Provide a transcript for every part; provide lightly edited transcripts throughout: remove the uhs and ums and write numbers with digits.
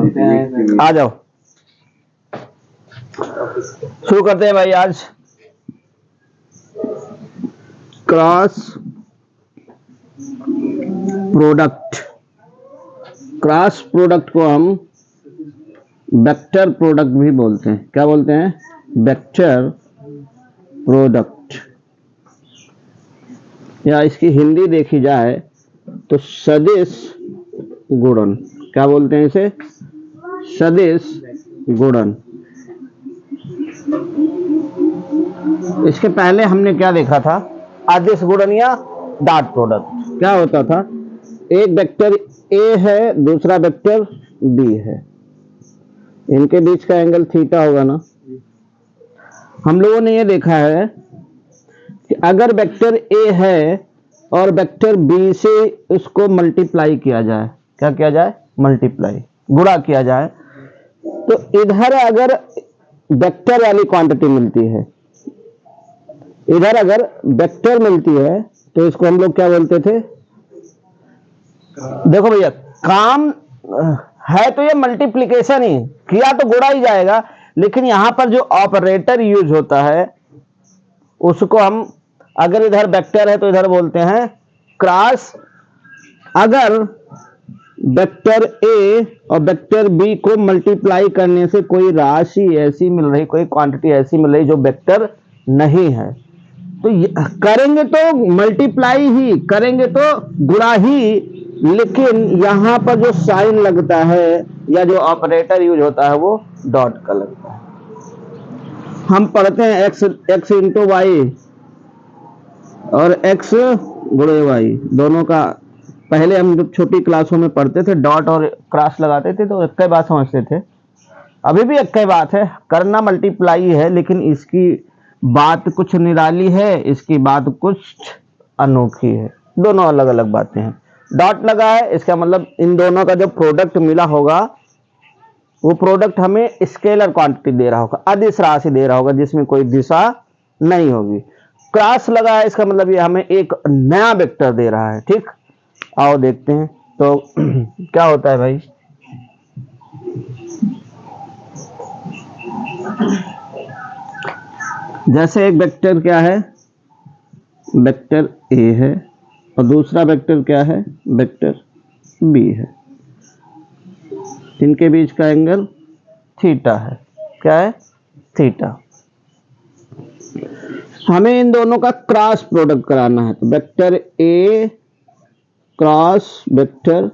आ जाओ, शुरू करते हैं भाई। आज क्रॉस प्रोडक्ट, क्रॉस प्रोडक्ट को हम वेक्टर प्रोडक्ट भी बोलते हैं। क्या बोलते हैं? वेक्टर प्रोडक्ट, या इसकी हिंदी देखी जाए तो सदिश गुणन। क्या बोलते हैं इसे? सदिश गुणन। इसके पहले हमने क्या देखा था? अदिश गुणन या डॉट प्रोडक्ट। क्या होता था? एक वेक्टर ए है, दूसरा वेक्टर बी है, इनके बीच का एंगल थीटा होगा ना। हम लोगों ने ये देखा है कि अगर वेक्टर ए है और वेक्टर बी से उसको मल्टीप्लाई किया जाए, क्या किया जाए? मल्टीप्लाई, गुणा किया जाए, तो इधर अगर वेक्टर वाली क्वांटिटी मिलती है, इधर अगर वेक्टर मिलती है, तो इसको हम लोग क्या बोलते थे? देखो भैया, काम है तो ये मल्टीप्लिकेशन ही, किया तो गुणा ही जाएगा, लेकिन यहां पर जो ऑपरेटर यूज होता है उसको हम, अगर इधर वेक्टर है तो इधर बोलते हैं क्रॉस। अगर वेक्टर ए और वेक्टर बी को मल्टीप्लाई करने से कोई राशि ऐसी मिल रही, कोई क्वांटिटी ऐसी मिल रही जो वेक्टर नहीं है, तो करेंगे तो मल्टीप्लाई ही, करेंगे तो गुणा ही, लेकिन यहां पर जो साइन लगता है या जो ऑपरेटर यूज होता है वो डॉट का लगता है। हम पढ़ते हैं एक्स इंटू वाई और एक्स गुणे वाई, दोनों का पहले हम जब छोटी क्लासों में पढ़ते थे डॉट और क्रॉस लगाते थे तो एक ही बात समझते थे। अभी भी एक ही बात है, करना मल्टीप्लाई है, लेकिन इसकी बात कुछ निराली है, इसकी बात कुछ अनोखी है, दोनों अलग अलग बातें हैं। डॉट लगा है, इसका मतलब इन दोनों का जो प्रोडक्ट मिला होगा वो प्रोडक्ट हमें स्केलर क्वांटिटी दे रहा होगा, अदिश राशि दे रहा होगा जिसमें कोई दिशा नहीं होगी। क्रॉस लगा है, इसका मतलब ये हमें एक नया वेक्टर दे रहा है। ठीक, आओ देखते हैं तो क्या होता है भाई। जैसे एक वेक्टर क्या है? वेक्टर ए है और दूसरा वेक्टर क्या है? वेक्टर बी है, इनके बीच का एंगल थीटा है। क्या है? थीटा। हमें इन दोनों का क्रॉस प्रोडक्ट कराना है, तो vector A cross vector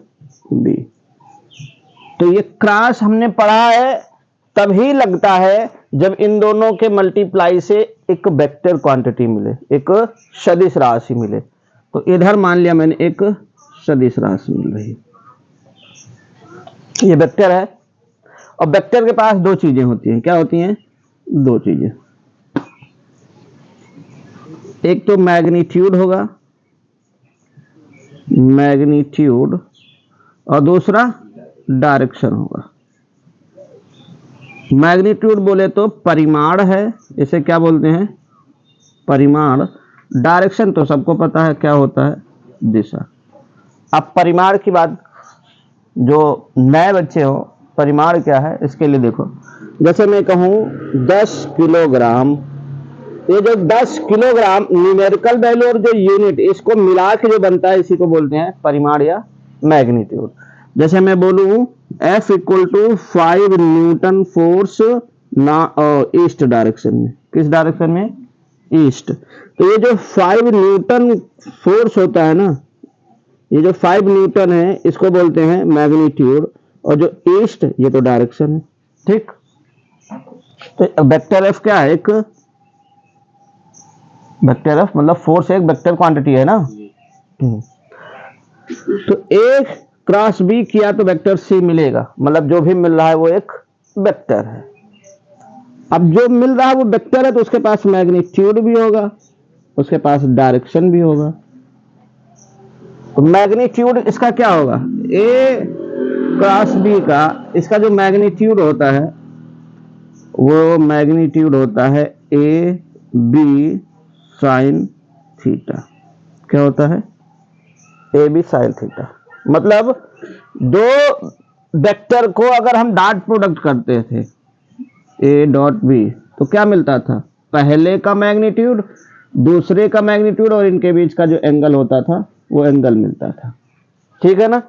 B, तो ये क्रॉस हमने पढ़ा है तभी लगता है जब इन दोनों के मल्टीप्लाई से एक वेक्टर क्वांटिटी मिले, एक सदिश राशि मिले। तो इधर मान लिया मैंने एक सदिश राशि मिल रही, ये वेक्टर है, और वेक्टर के पास दो चीजें होती हैं। क्या होती हैं? दो चीजें, एक तो मैग्नीट्यूड होगा, मैग्नीट्यूड, और दूसरा डायरेक्शन होगा। मैग्नीट्यूड बोले तो परिमाण है, इसे क्या बोलते हैं? परिमाण। डायरेक्शन तो सबको पता है क्या होता है? दिशा। अब परिमाण की बात, जो नए बच्चे हो, परिमाण क्या है इसके लिए देखो, जैसे मैं कहूं 10 किलोग्राम, ये जो 10 किलोग्राम न्यूमेरिकल वैल्यू और जो यूनिट, इसको मिला के जो बनता है इसी को बोलते हैं परिमाण या मैग्नीट्यूड। जैसे मैं बोलूं F equal to 5 newton force ना ईस्ट डायरेक्शन में, किस डायरेक्शन में? ईस्ट। तो ये जो 5 न्यूटन फोर्स होता है ना, ये जो 5 न्यूटन है इसको बोलते हैं मैग्नीट्यूड, और जो ईस्ट ये तो डायरेक्शन है। ठीक, तो वेक्टर एफ क्या है? एक वेक्टर एफ मतलब फोर्स एक वेक्टर क्वांटिटी है ना। तो एक क्रॉस बी किया तो वेक्टर सी मिलेगा, मतलब जो भी मिल रहा है वो एक वेक्टर है। अब जो मिल रहा है वो वेक्टर है तो उसके पास मैग्नीट्यूड भी होगा, उसके पास डायरेक्शन भी होगा। तो मैग्नीट्यूड इसका क्या होगा? ए क्रॉस बी का इसका जो मैग्नीट्यूड होता है वो मैग्नीट्यूड होता है ए बी साइन थीटा। क्या होता है? A B sine theta. मतलब दो वेक्टर को अगर हम डॉट प्रोडक्ट करते थे ए डॉट बी तो क्या मिलता था, पहले का मैग्नीट्यूड, दूसरे का मैग्नीट्यूड और इनके बीच का जो एंगल होता था वो एंगल मिलता था। ठीक है ना।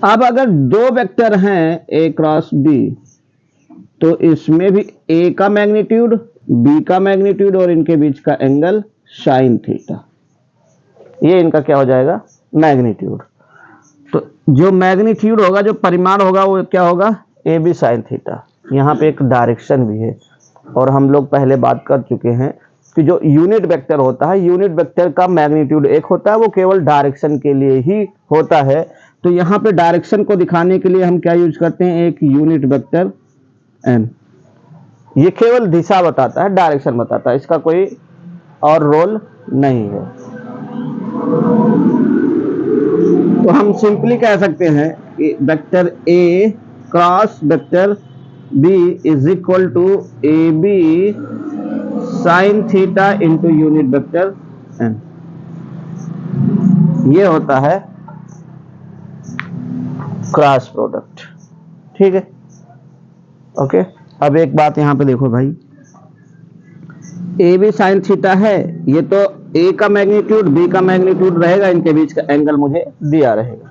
अब अगर दो वेक्टर हैं ए क्रॉस बी तो इसमें भी ए का मैग्नीट्यूड, बी का मैग्नीट्यूड और इनके बीच का एंगल साइन थीटा, ये इनका क्या हो जाएगा, मैग्नीट्यूड। तो जो मैग्नीट्यूड होगा, जो परिमाण होगा वो क्या होगा, ए बी साइन थीटा। यहाँ पे एक डायरेक्शन भी है और हम लोग पहले बात कर चुके हैं कि जो यूनिट वेक्टर होता है, यूनिट वेक्टर का मैग्नीट्यूड एक होता है, वो केवल डायरेक्शन के लिए ही होता है। तो यहाँ पे डायरेक्शन को दिखाने के लिए हम क्या यूज करते हैं, एक यूनिट वेक्टर एन। ये केवल दिशा बताता है, डायरेक्शन बताता है, इसका कोई और रोल नहीं है। तो हम सिंपली कह सकते हैं कि vector A cross vector B is equal to A B sine theta into unit vector N. ये होता है क्रॉस प्रोडक्ट। ठीक है, ओके। अब एक बात यहां पे देखो भाई, ए बी साइन थीटा है, ये तो ए का मैग्नीट्यूड बी का मैग्नीट्यूड रहेगा, इनके बीच का एंगल मुझे दिया रहेगा।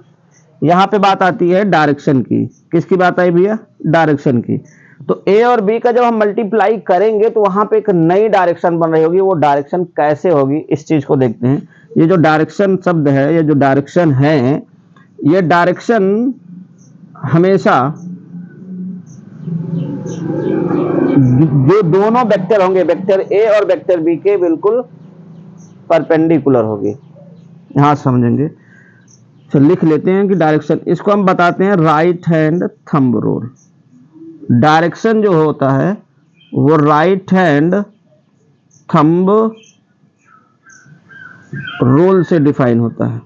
यहां पे बात आती है डायरेक्शन की। किसकी बात आई भैया, डायरेक्शन की। तो ए और बी का जब हम मल्टीप्लाई करेंगे तो वहां पे एक नई डायरेक्शन बन रही होगी। वो डायरेक्शन कैसे होगी, इस चीज को देखते हैं। ये जो डायरेक्शन शब्द है, ये जो डायरेक्शन है, ये डायरेक्शन हमेशा जो दोनों वेक्टर होंगे, वेक्टर ए और वेक्टर बी के बिल्कुल परपेंडिकुलर होगी। यहां समझेंगे, तो लिख लेते हैं कि डायरेक्शन, इसको हम बताते हैं right hand thumb rule. Direction जो होता है वो राइट हैंड थंब रूल से डिफाइन होता है।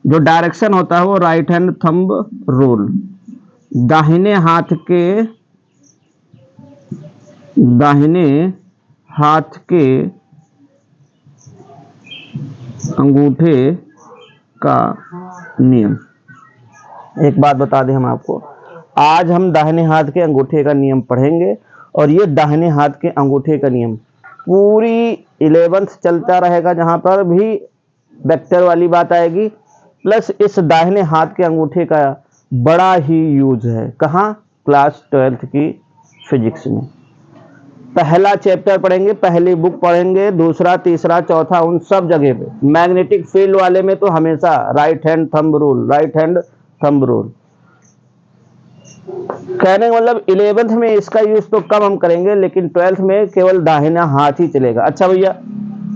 जो डायरेक्शन होता है वो राइट हैंड थंब रूल, दाहिने हाथ के अंगूठे का नियम। एक बात बता दें हम आपको, आज हम दाहिने हाथ के अंगूठे का नियम पढ़ेंगे और ये दाहिने हाथ के अंगूठे का नियम पूरी 11th चलता रहेगा, जहां पर भी वेक्टर वाली बात आएगी। प्लस इस दाहिने हाथ के अंगूठे का बड़ा ही यूज है, कहाँ, क्लास 12th की फिजिक्स में। पहला चैप्टर पढ़ेंगे, पहली बुक पढ़ेंगे, दूसरा तीसरा चौथा, उन सब जगह पे मैग्नेटिक फील्ड वाले में तो हमेशा right hand thumb rule, right hand thumb rule. कहने का मतलब 11th में इसका यूज तो कम हम करेंगे, लेकिन 12th में केवल दाहिना हाथ ही चलेगा। अच्छा भैया,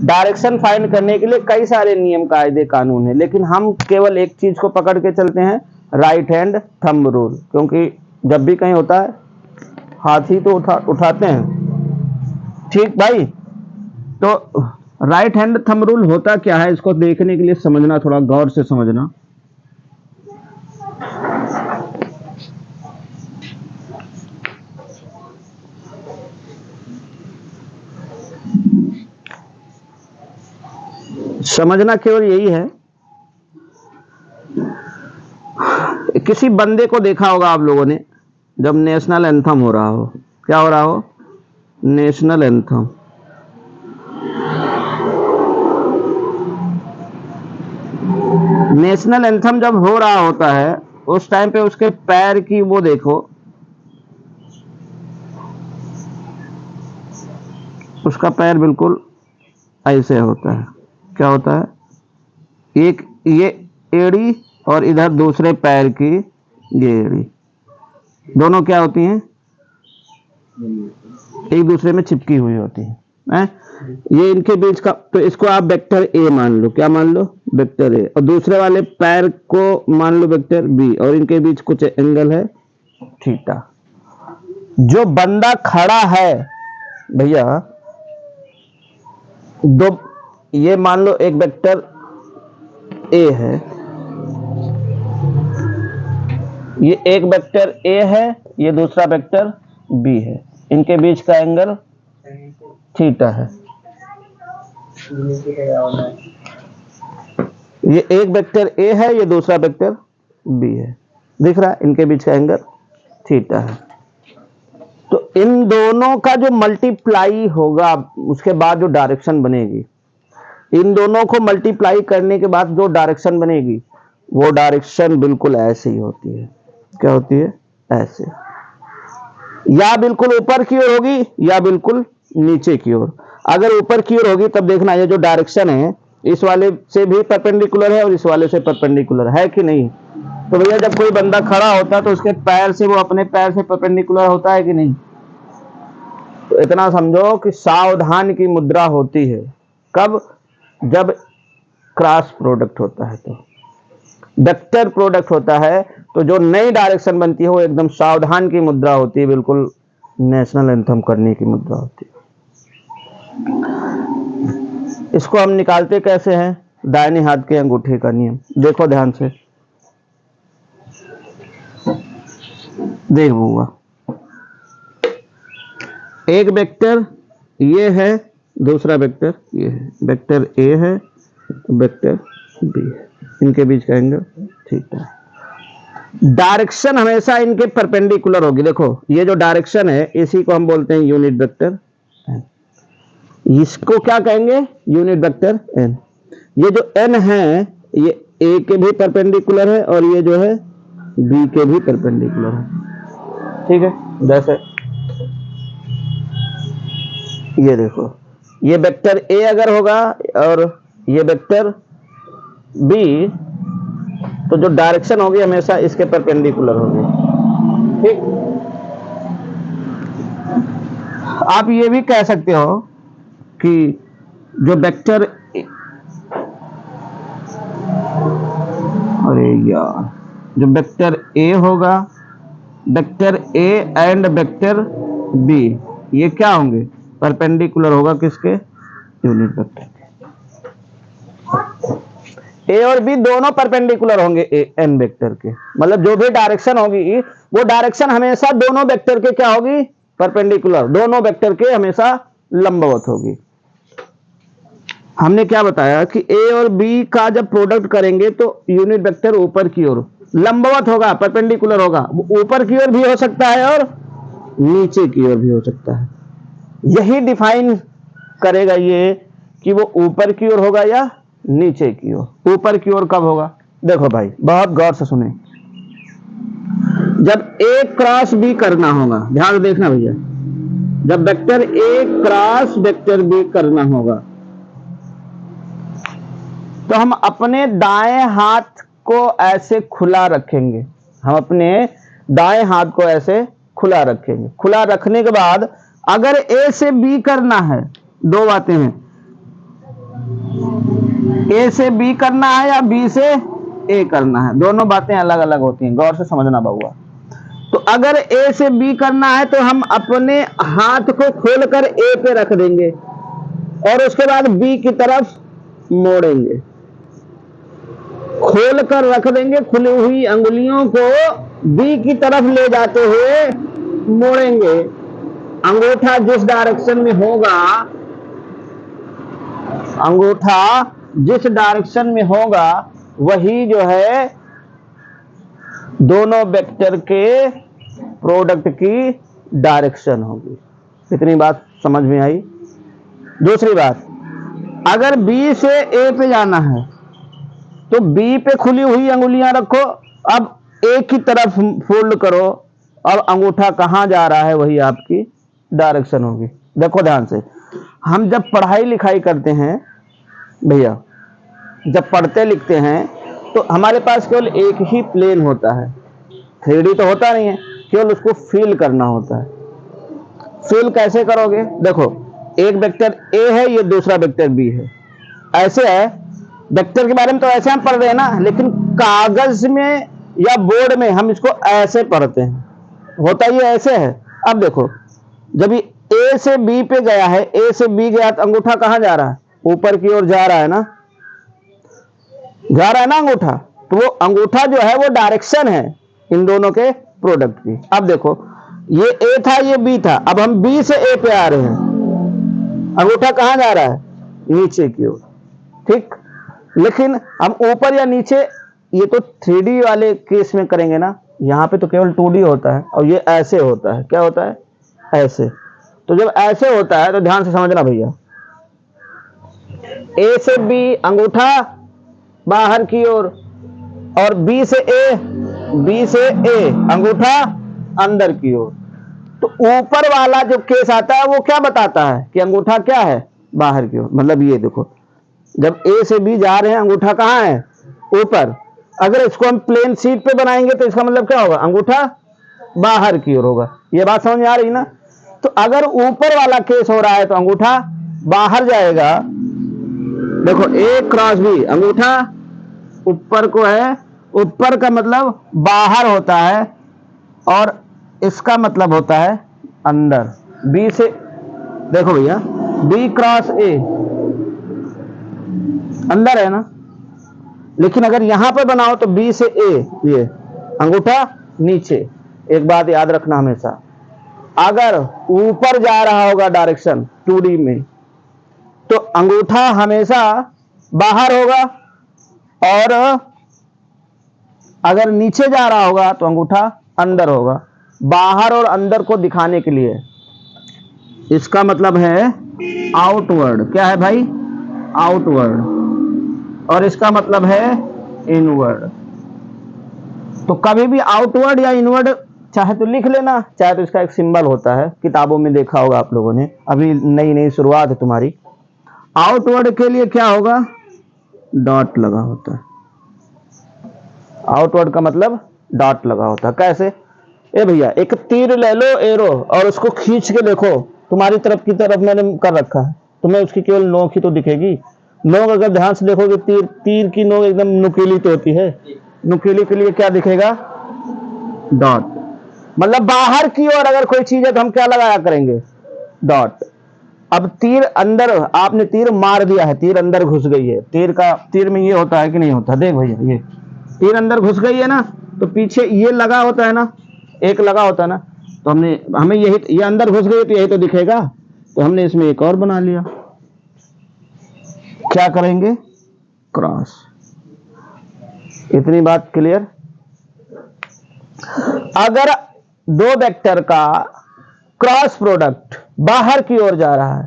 डायरेक्शन फाइंड करने के लिए कई सारे नियम कायदे कानून है, लेकिन हम केवल एक चीज को पकड़ के चलते हैं, राइट हैंड थंब रूल, क्योंकि जब भी कहीं होता है हाथ ही तो उठाते हैं। ठीक भाई, तो राइट हैंड थंब रूल होता क्या है, इसको देखने के लिए समझना, थोड़ा गौर से समझना। समझना केवल यही है, किसी बंदे को देखा होगा आप लोगों ने, जब नेशनल एंथम हो रहा हो, क्या हो रहा हो, नेशनल एंथम, नेशनल एंथम जब हो रहा होता है उस टाइम पे उसके पैर की वो देखो, उसका पैर बिल्कुल ऐसे होता है। क्या होता है, एक ये एड़ी और इधर दूसरे पैर की ये एड़ी, दोनों क्या होती हैं, एक दूसरे में चिपकी हुई होती है। ये इनके बीच का, तो इसको आप वेक्टर ए मान लो, क्या मान लो, वेक्टर ए, और दूसरे वाले पैर को मान लो वेक्टर बी, और इनके बीच कुछ एंगल है थीटा। जो बंदा खड़ा है भैया, दो, ये मान लो एक वेक्टर ए है, ये एक वेक्टर ए है, ये दूसरा वेक्टर बी है, इनके बीच का एंगल थीटा है। ये एक वेक्टर ए है, ये दूसरा वेक्टर बी है, दिख रहा है, इनके बीच का एंगल थीटा है। तो इन दोनों का जो मल्टीप्लाई होगा उसके बाद जो डायरेक्शन बनेगी, इन दोनों को मल्टीप्लाई करने के बाद जो डायरेक्शन बनेगी वो डायरेक्शन बिल्कुल ऐसे ही होती है। क्या होती है? ऐसे, या बिल्कुल ऊपर की ओर होगी या बिल्कुल नीचे की ओर। अगर ऊपर की ओर होगी तब देखना ये जो डायरेक्शन है इस वाले से भी परपेंडिकुलर है और इस वाले से परपेंडिकुलर है कि नहीं। तो भैया जब कोई बंदा खड़ा होता है तो उसके पैर से वो अपने पैर से परपेंडिकुलर होता है कि नहीं। तो इतना समझो कि सावधान की मुद्रा होती है कब? जब क्रॉस प्रोडक्ट होता है। तो वेक्टर प्रोडक्ट होता है तो जो नई डायरेक्शन बनती है वो एकदम सावधान की मुद्रा होती है, बिल्कुल नेशनल एंथम करने की मुद्रा होती है। इसको हम निकालते कैसे हैं? दाहिने हाथ के अंगूठे का नियम देखो ध्यान से, देख बउआ, एक वेक्टर ये है, दूसरा वेक्टर ये है, वेक्टर ए है, वेक्टर बी है, इनके बीच का एंगल थीटा है। डायरेक्शन हमेशा इनके परपेंडिकुलर होगी। देखो ये जो डायरेक्शन है इसी को हम बोलते हैं यूनिट वेक्टर, इसको क्या कहेंगे? Unit vector N. ये जो एन है ये ए के भी परपेंडिकुलर है और ये जो है बी के भी परपेंडिकुलर है। ठीक है, जैसे ये देखो, ये वेक्टर ए अगर होगा और ये वेक्टर बी, तो जो डायरेक्शन होगी हमेशा इसके परपेंडिकुलर होगी। ठीक, आप ये भी कह सकते हो कि जो वेक्टर, अरे यार, जो वेक्टर ए होगा, vector A and vector B, ये क्या होंगे? परपेंडिकुलर होगा किसके? यूनिट वेक्टर के। ए और बी दोनों परपेंडिकुलर होंगे एन वेक्टर के, मतलब जो भी डायरेक्शन होगी वो डायरेक्शन हमेशा दोनों वेक्टर के क्या होगी? परपेंडिकुलर, दोनों वेक्टर के हमेशा लंबवत होगी। हमने क्या बताया कि ए और बी का जब प्रोडक्ट करेंगे तो यूनिट वेक्टर ऊपर की ओर लंबवत होगा, परपेंडिकुलर होगा। वो ऊपर की ओर भी हो सकता है और नीचे की ओर भी हो सकता है। यही डिफाइन करेगा ये कि वो ऊपर की ओर होगा या नीचे की ओर। ऊपर की ओर कब होगा? देखो भाई बहुत गौर से सुने, जब ए क्रॉस बी करना होगा, ध्यान देखना भैया, जब vector A cross vector B करना होगा तो हम अपने दाएं हाथ को ऐसे खुला रखेंगे। हम अपने दाएं हाथ को ऐसे खुला रखेंगे। खुला रखने के बाद अगर ए से बी करना है, दो बातें हैं, ए से बी करना है या बी से ए करना है, दोनों बातें अलग अलग होती हैं, गौर से समझना बहुआ। तो अगर ए से बी करना है तो हम अपने हाथ को खोलकर ए पे रख देंगे और उसके बाद बी की तरफ मोड़ेंगे। खोलकर रख देंगे, खुली हुई अंगुलियों को बी की तरफ ले जाते हुए मोड़ेंगे। अंगूठा जिस डायरेक्शन में होगा, अंगूठा जिस डायरेक्शन में होगा वही जो है दोनों वेक्टर के प्रोडक्ट की डायरेक्शन होगी। इतनी बात समझ में आई। दूसरी बात, अगर बी से ए पे जाना है तो बी पे खुली हुई अंगुलियां रखो, अब ए की तरफ फोल्ड करो और अंगूठा कहां जा रहा है वही आपकी डायरेक्शन होगी। देखो ध्यान से, हम जब पढ़ाई लिखाई करते हैं भैया, जब पढ़ते लिखते हैं तो हमारे पास केवल एक ही प्लेन होता है, 3D तो होता नहीं है, केवल उसको फील करना होता है। फील कैसे करोगे? देखो एक वेक्टर ए है, ये दूसरा वेक्टर बी है, ऐसे है। वेक्टर के बारे में तो ऐसे हम पढ़ रहे हैं ना, लेकिन कागज में या बोर्ड में हम इसको ऐसे पढ़ते हैं, होता ये ऐसे है। अब देखो जब ये ए से बी पे गया है, ए से बी गया तो अंगूठा कहां जा रहा है? ऊपर की ओर जा रहा है ना, जा रहा है ना अंगूठा। तो वो अंगूठा जो है वो डायरेक्शन है इन दोनों के प्रोडक्ट की। अब देखो ये ए था, ये बी था, अब हम बी से ए पे आ रहे हैं, अंगूठा कहां जा रहा है? नीचे की ओर। ठीक, लेकिन हम ऊपर या नीचे ये तो 3D वाले केस में करेंगे ना, यहाँ पे तो केवल 2D होता है और ये ऐसे होता है, क्या होता है, ऐसे। तो जब ऐसे होता है तो ध्यान से समझना भैया, A से B अंगूठा बाहर की ओर और B से A अंगूठा अंदर की ओर। तो ऊपर वाला जो केस आता है वो क्या बताता है कि अंगूठा क्या है, बाहर की ओर। मतलब ये देखो, जब A से B जा रहे हैं, अंगूठा कहाँ है, ऊपर। अगर इसको हम प्लेन शीट पे बनाएंगे तो इसका मतलब क्या होगा, अंगूठा बाहर की ओर होगा। ये बात समझ में आ रही ना। तो अगर ऊपर वाला केस हो रहा है तो अंगूठा बाहर जाएगा। देखो A क्रॉस B, अंगूठा ऊपर को है, ऊपर का मतलब बाहर होता है और इसका मतलब होता है अंदर। B से देखो भैया, B क्रॉस A अंदर है ना, लेकिन अगर यहां पर बनाओ तो B से A, ये अंगूठा नीचे। एक बात याद रखना हमेशा, अगर ऊपर जा रहा होगा डायरेक्शन 2D में तो अंगूठा हमेशा बाहर होगा, और अगर नीचे जा रहा होगा तो अंगूठा अंदर होगा। बाहर और अंदर को दिखाने के लिए इसका मतलब है आउटवर्ड। क्या है भाई, आउटवर्ड। और इसका मतलब है इनवर्ड। तो कभी भी आउटवर्ड या इनवर्ड चाहे तो लिख लेना, चाहे तो इसका एक सिंबल होता है, किताबों में देखा होगा आप लोगों ने, अभी नई नई शुरुआत है तुम्हारी। आउटवर्ड के लिए क्या होगा, डॉट लगा होता है। आउटवर्ड का मतलब डॉट लगा होता है। कैसे, ए भैया एक तीर ले लो, एरो, और उसको खींच के देखो, तुम्हारी तरफ की तरफ मैंने कर रखा है, तुम्हें उसकी केवल नोक ही तो दिखेगी। नोक अगर ध्यान से देखोगे, तीर की नोक एकदम नुकीली तो होती है, नुकीली के लिए क्या दिखेगा, डॉट। मतलब बाहर की ओर अगर कोई चीज है तो हम क्या लगाया करेंगे, डॉट। अब तीर अंदर, आपने तीर मार दिया है, तीर अंदर घुस गई है। तीर में ये होता है कि नहीं होता, देख भैया ये तीर अंदर घुस गई है ना, तो पीछे ये लगा होता है ना, एक लगा होता है ना, तो हमें यही, ये अंदर घुस गई तो यही तो दिखेगा। तो हमने इसमें एक और बना लिया, क्या करेंगे, क्रॉस। इतनी बात क्लियर। अगर दो वेक्टर का क्रॉस प्रोडक्ट बाहर की ओर जा रहा है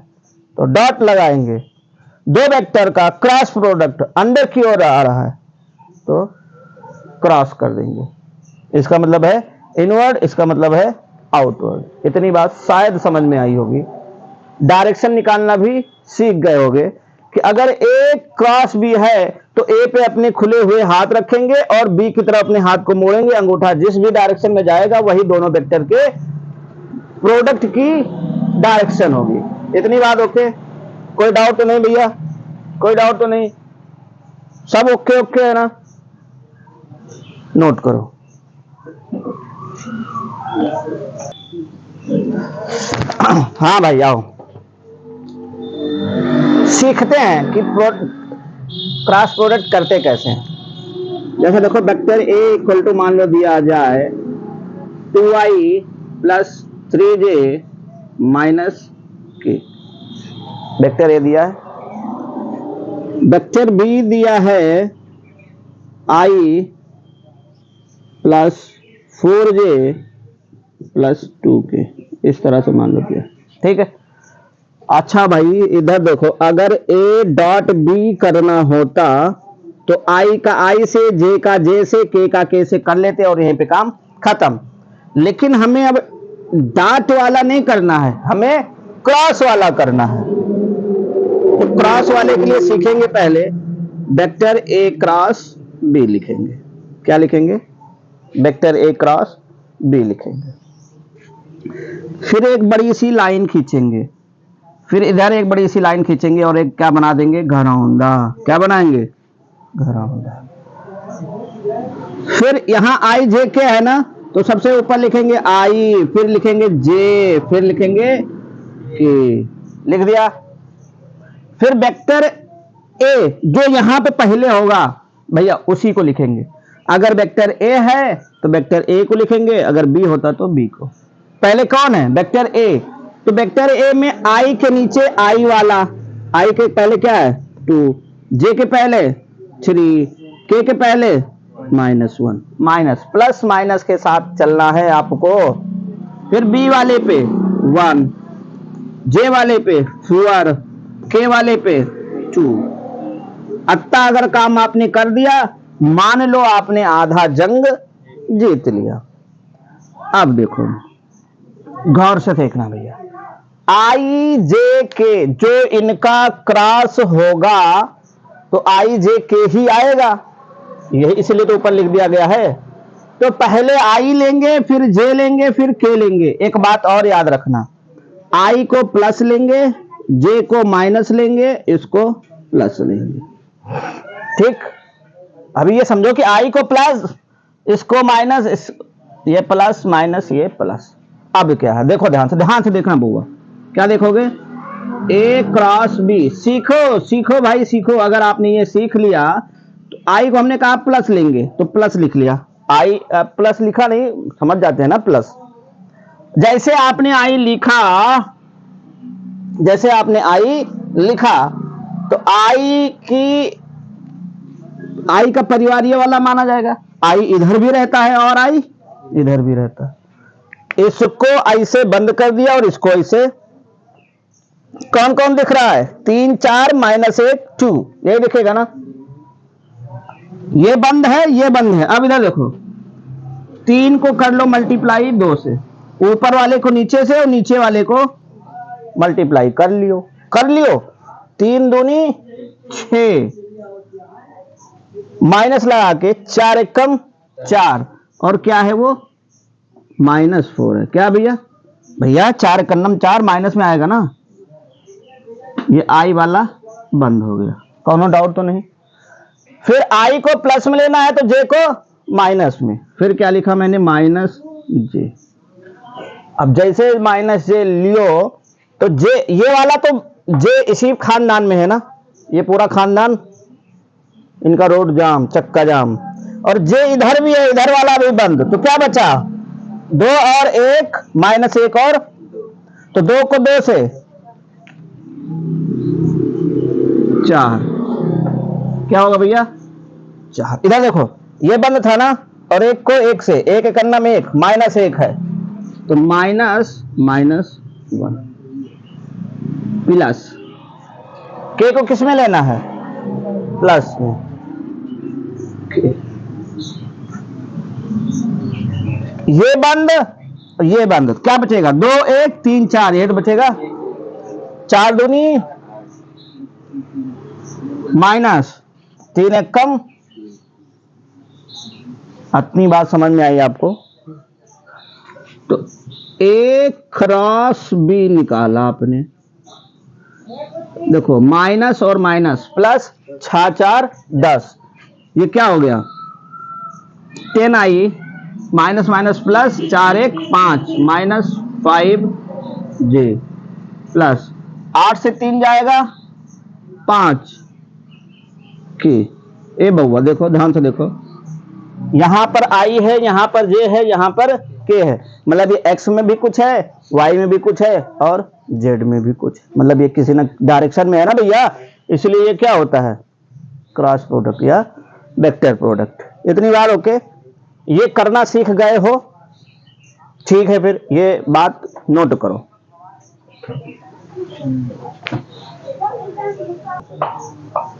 तो डॉट लगाएंगे, दो वेक्टर का क्रॉस प्रोडक्ट अंदर की ओर आ रहा है तो क्रॉस कर देंगे। इसका मतलब है इनवर्ड, इसका मतलब है आउटवर्ड। इतनी बात शायद समझ में आई होगी। डायरेक्शन निकालना भी सीख गए होगे कि अगर ए क्रॉस बी है तो ए पे अपने खुले हुए हाथ रखेंगे और बी की तरफ अपने हाथ को मोड़ेंगे। अंगूठा जिस भी डायरेक्शन में जाएगा वही दोनों वेक्टर के प्रोडक्ट की डायरेक्शन होगी। इतनी बात ओके, कोई डाउट तो नहीं भैया, कोई डाउट तो नहीं, सब ओके ओके है ना। नोट करो, हाँ भाई आओ सीखते हैं कि क्रॉस प्रोडक्ट करते कैसे हैं। जैसे देखो वेक्टर ए इक्वल टू मान लो दिया जाए 2i प्लस 3j माइनस के, वेक्टर ए दिया है। वेक्टर बी दिया है i plus 4j plus 2k, इस तरह से मान लो दिया, ठीक है। अच्छा भाई इधर देखो, अगर a डॉट b करना होता तो i का i से, j का j से, k का k से कर लेते और यहीं पे काम खत्म। लेकिन हमें अब डॉट वाला नहीं करना है, हमें क्रॉस वाला करना है। तो क्रॉस वाले के लिए सीखेंगे पहले वेक्टर a क्रॉस b लिखेंगे। क्या लिखेंगे, वेक्टर a क्रॉस b लिखेंगे। फिर एक बड़ी सी लाइन खींचेंगे, फिर इधर एक बड़ी सी लाइन खींचेंगे और एक क्या बना देंगे, घरौंदा। क्या बनाएंगे, घरौंदा। फिर यहां आई जे के है ना, तो सबसे ऊपर लिखेंगे आई, फिर लिखेंगे जे, फिर लिखेंगे के, लिख दिया। फिर वेक्टर ए जो यहां पे पहले होगा भैया उसी को लिखेंगे। अगर वेक्टर ए है तो वेक्टर ए को लिखेंगे, अगर बी होता तो बी को। पहले कौन है, वेक्टर ए। तो वेक्टर ए में आई के नीचे आई वाला, आई के पहले क्या है 2, जे के पहले 3, के पहले -1 माइनस प्लस माइनस के साथ चलना है आपको। फिर बी वाले पे 1, जे वाले पे 4, के वाले पे 2। अत्ता अगर काम आपने कर दिया, मान लो आपने आधा जंग जीत लिया। अब देखो, गौर से देखना भैया, आई जे के जो इनका क्रॉस होगा तो आई जे के ही आएगा, यही इसलिए तो ऊपर लिख दिया गया है। तो पहले आई लेंगे, फिर जे लेंगे, फिर के लेंगे। एक बात और याद रखना, आई को प्लस लेंगे, जे को माइनस लेंगे, इसको प्लस लेंगे। ठीक, अभी ये समझो कि आई को प्लस, इसको माइनस, ये प्लस माइनस ये प्लस। अब क्या है देखो, ध्यान से देखना बुआ, क्या देखोगे, ए क्रॉस बी। सीखो सीखो भाई सीखो। अगर आपने ये सीख लिया तो आई को हमने कहा प्लस लेंगे तो प्लस लिख लिया, आई प्लस लिखा नहीं, समझ जाते हैं ना प्लस। जैसे आपने आई लिखा, जैसे आपने आई लिखा तो आई का परिवार ये वाला माना जाएगा। आई इधर भी रहता है और आई इधर भी रहता है। इसको ऐसे बंद कर दिया और इसको ऐसे। कौन कौन दिख रहा है, 3 4 -1 2, यही दिखेगा ना। ये बंद है, ये बंद है। अब इधर देखो, 3 को कर लो मल्टीप्लाई 2 से, ऊपर वाले को नीचे से और नीचे वाले को मल्टीप्लाई कर लियो 3 दूनी 6, माइनस लगा के 4 1 कम 4, और क्या है वो -4 है। क्या भैया, 4 कन्नम 4 माइनस में आएगा ना। ये आई वाला बंद हो गया, कौनो डाउट तो नहीं। फिर आई को प्लस में लेना है तो जे को माइनस में। फिर क्या लिखा मैंने, माइनस जे। अब जैसे माइनस जे लियो तो जे, ये वाला तो जे इसी खानदान में है ना, ये पूरा खानदान इनका रोड जाम, चक्का जाम। और जे इधर भी है, इधर वाला भी बंद। तो क्या बचा, 2 और 1 -1 और, तो 2 को 2 से 4, क्या होगा भैया 4। इधर देखो, ये बंद था ना, और 1 को 1 से, 1 एक अन्ना में 1 -1 है, तो -1 प्लस के को किस में लेना है, प्लस में। ये बंद, ये बंद, क्या बचेगा, 2 1 3 4, ये तो बचेगा 4 दूनी -3 1 कम। इतनी बात समझ में आई आपको। तो ए क्रॉस बी निकाला आपने, देखो माइनस और माइनस प्लस 6 4 10, ये क्या हो गया 10 आई, माइनस माइनस प्लस 4 1 5 -5 जे, प्लस 8 से 3 जाएगा 5 के। ए बउआ देखो, ध्यान से देखो, यहां पर आई है, यहां पर जे है, यहां पर के है। मतलब ये एक्स में भी कुछ है, वाई में भी कुछ है, और जेड में भी कुछ है। मतलब ये किसी न डायरेक्शन में है ना भैया, इसलिए ये क्या होता है, क्रॉस प्रोडक्ट या वेक्टर प्रोडक्ट। इतनी बार ओके, ये करना सीख गए हो, ठीक है। फिर ये बात नोट करो।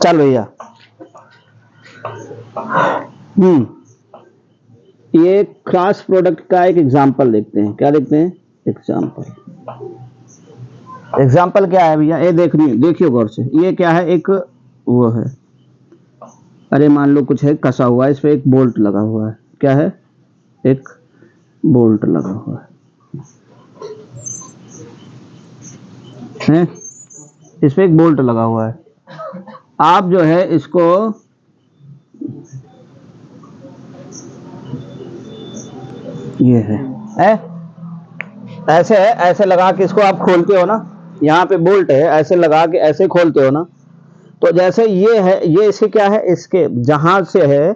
चल भैया, ये क्रॉस प्रोडक्ट का एक एग्जांपल देखते हैं। क्या देखते हैं, एग्जांपल क्या है भैया, ये देखिए गौर से। ये क्या है, एक वो है, अरे मान लो कुछ है कसा हुआ है, इस पे एक बोल्ट लगा हुआ है। क्या है, एक बोल्ट लगा हुआ है, इस पे एक बोल्ट लगा हुआ है। आप जो है इसको ये है ऐसे है, ऐसे लगा के इसको आप खोलते हो ना, यहाँ पे बोल्ट है, ऐसे लगा के ऐसे खोलते हो ना, तो जैसे ये है, ये इसके क्या है, इसके जहां से है,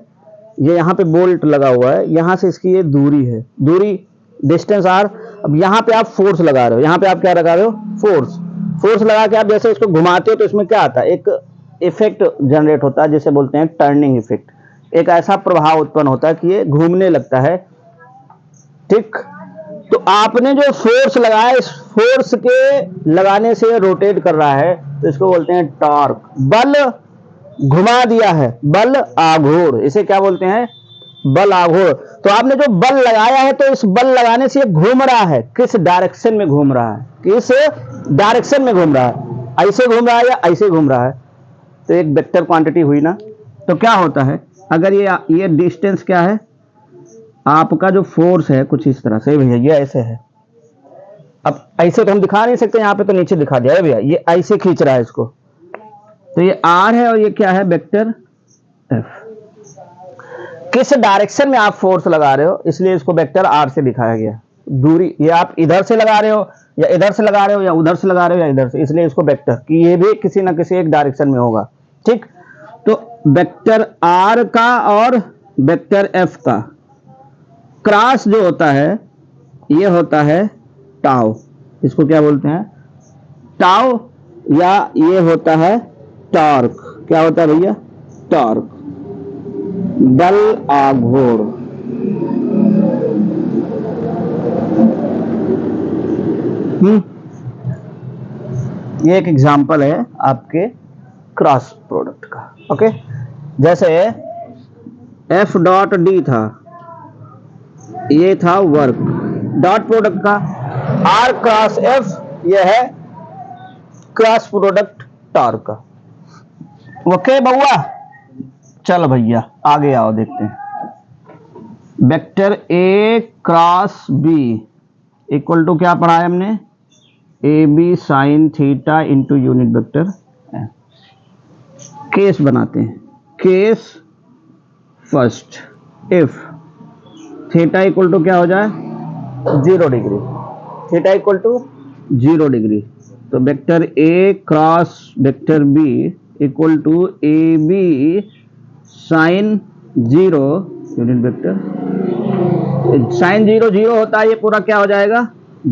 ये यहाँ पे बोल्ट लगा हुआ है, यहाँ से इसकी ये दूरी है, दूरी डिस्टेंस आर। अब यहाँ पे आप फोर्स लगा रहे हो, यहाँ पे आप क्या लगा रहे हो, फोर्स लगा के आप जैसे इसको घुमाते हो तो इसमें क्या आता है, एक इफेक्ट जनरेट होता है जिसे बोलते हैं टर्निंग इफेक्ट। एक ऐसा प्रभाव उत्पन्न होता है कि ये घूमने लगता है। ठीक, तो आपने जो फोर्स लगाया, इस फोर्स के लगाने से रोटेट कर रहा है, तो इसको बोलते हैं टॉर्क। बल घुमा दिया है, बल आघूर, इसे क्या बोलते हैं? बल आघूर। तो आपने जो बल लगाया है, तो इस बल लगाने से ये घूम रहा है, किस डायरेक्शन में घूम रहा है? किस डायरेक्शन में घूम रहा है? ऐसे घूम रहा है या ऐसे घूम रहा है? तो एक वेक्टर क्वांटिटी हुई ना। तो क्या होता है, अगर ये डिस्टेंस क्या है, आपका जो फोर्स है कुछ इस तरह से भैया, ये ऐसे है। अब ऐसे तो हम दिखा नहीं सकते, यहां पे तो नीचे दिखा दिया है भैया, ये ऐसे खींच रहा है इसको, तो ये आर है और ये क्या है? Vector F. किस डायरेक्शन में आप फोर्स लगा रहे हो, इसलिए इसको वेक्टर आर से दिखाया गया। दूरी, ये आप इधर से लगा रहे हो या इधर से लगा रहे हो या उधर से लगा रहे हो या इधर से, इसलिए इसको वेक्टर, कि ये भी किसी ना किसी एक डायरेक्शन में होगा। ठीक, तो वेक्टर आर का और वेक्टर एफ का क्रॉस जो होता है, ये होता है टाउ। इसको क्या बोलते हैं? टाउ, या ये होता है टॉर्क। क्या होता है भैया? टॉर्क, बल आघूर। ये एक एग्जांपल है आपके क्रॉस प्रोडक्ट का। ओके, जैसे एफ डॉट डी था, ये था वर्क, डॉट प्रोडक्ट का। आर क्रॉस एफ, ये है क्रॉस प्रोडक्ट टॉर्क का। ओके बउआ, चल भैया आगे आओ, देखते हैं। Vector A cross B equal to क्या पढ़ा है हमने? A B sine theta into unit vector. Case बनाते हैं। Case first, if theta equal to क्या हो जाए? 0 degree. Theta equal to 0 degree, तो vector A cross vector B equal to A B sine 0 unit vector. Sine 0 0 होता है, ये पूरा क्या हो जाएगा?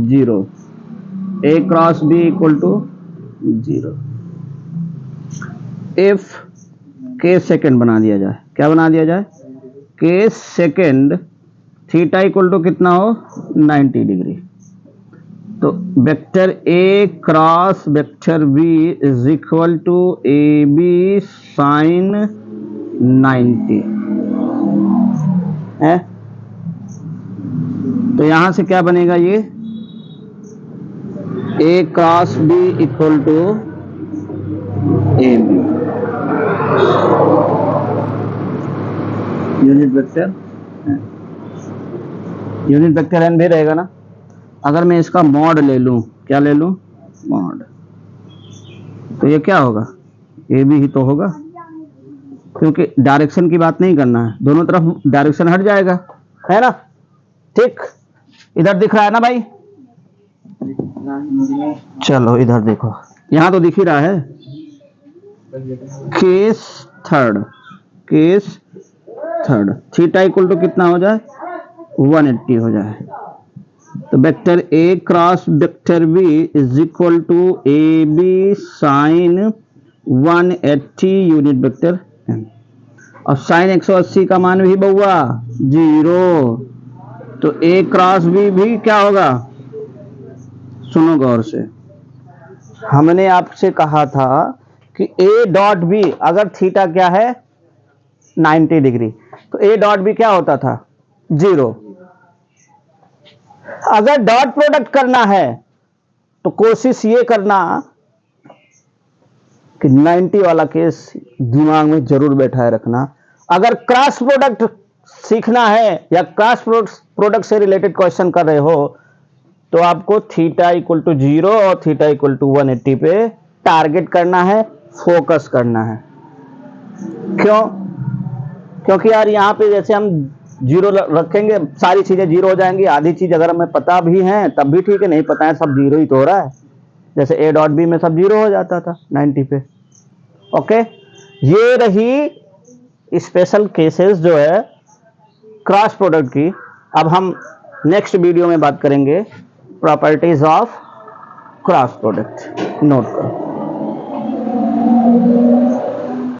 0। A cross B equal to 0। If case second बना दिया जाए, क्या बना दिया जाए? Case second theta equal to कितना हो? 90 डिग्री। तो vector A cross vector B is equal to A B sine 90 है। तो यहां से क्या बनेगा? ये A cross B equal to A B unit vector, unit vector N भी रहेगा ना। अगर मैं इसका मॉड ले लूं, क्या ले लूं? मॉड, तो ये क्या होगा? ए बी ही तो होगा, क्योंकि डायरेक्शन की बात नहीं करना है, दोनों तरफ डायरेक्शन हट जाएगा, है ना। ठीक, इधर दिख रहा है ना भाई? चलो इधर देखो, यहां तो दिख ही रहा है। Case third, case third theta equal to कितना हो जाए? 180 हो जाए। तो vector A cross vector B is equal to A B sine 180 unit vector. और साइन 180 का मान भी बउआ 0, तो ए क्रॉस बी भी क्या होगा? सुनो गौर से, हमने आपसे कहा था कि ए डॉट बी, अगर थीटा क्या है? 90 डिग्री, तो ए डॉट बी क्या होता था? 0। अगर डॉट प्रोडक्ट करना है तो कोशिश ये करना कि 90 वाला केस दिमाग में जरूर बैठाए रखना। अगर क्रॉस प्रोडक्ट सीखना है या क्रॉस प्रोडक्ट से रिलेटेड क्वेश्चन कर रहे हो, तो आपको थीटा इक्वल टू 0 और थीटा इक्वल टू 180 पे टारगेट करना है, फोकस करना है। क्यों? क्योंकि यार यहाँ पे जैसे हम 0 रखेंगे, सारी चीजें 0 हो जाएंगी। आधी चीज अगर हमें पता भी है तब भी ठीक है, नहीं पता है सब 0 ही तो हो रहा है। जैसे ए डॉट बी में सब 0 हो जाता था 90 पे। ओके, ये रही स्पेशल केसेस जो है क्रॉस प्रोडक्ट की। अब हम नेक्स्ट वीडियो में बात करेंगे properties of cross product. Note करो।